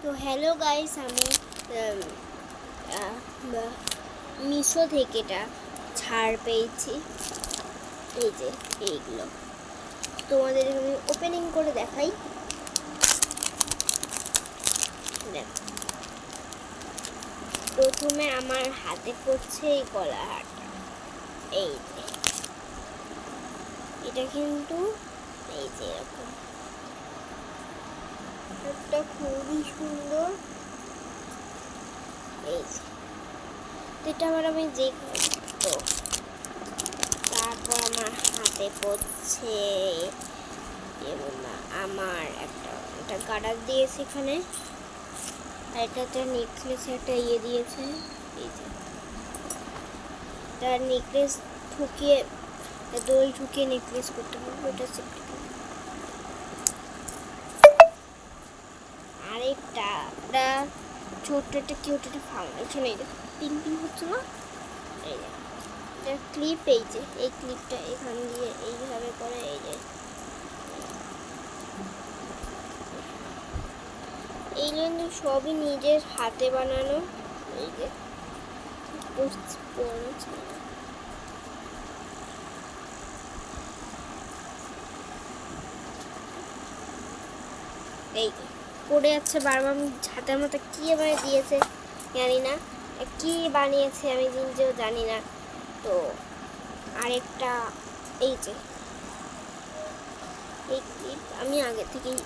তো hello guys, আমি মিশো থেকে এটা ছাড় পেয়েছি। এই যে এইগুলো তোমাদের আমি ওপেনিং করে দেখাই। দেখো, প্রথমে আমার হাতে পড়ছে এই গলা হারটা। এই যে এটা কিন্তু এই যে এরকম একটা খুবই সুন্দর। এই যে এটা আবার আমি যে তো তারপর আমার হাতে পড়ছে আমার একটা গার্ডার দিয়েছে এখানে, আর এটাতে নেকলেস একটা দিয়েছে। এই যে তার নেকলেস ঠুকিয়ে দই ঠুকিয়ে নেকলেস করতে পারবো। এটা আরেকটা ছোট্ট একটা কিউট একটা ফাউন্ডেশন, এই যে পিঙ্ক পিঙ্ক হচ্ছে না, এই যে এটা ক্লিপ। এই যে এই ক্লিপটা এখান দিয়ে এইভাবে করে এই যে এইগুলো সবই নিজের হাতে বানানো। এই যে এই পড়ে যাচ্ছে বারবার। আমি হাতের মতো কি এবারে দিয়েছে জানি না, কি বানিয়েছে আমি নিজেও জানি না। তো আরেকটা এই যে এই ক্লিপ আমি আগে থেকেই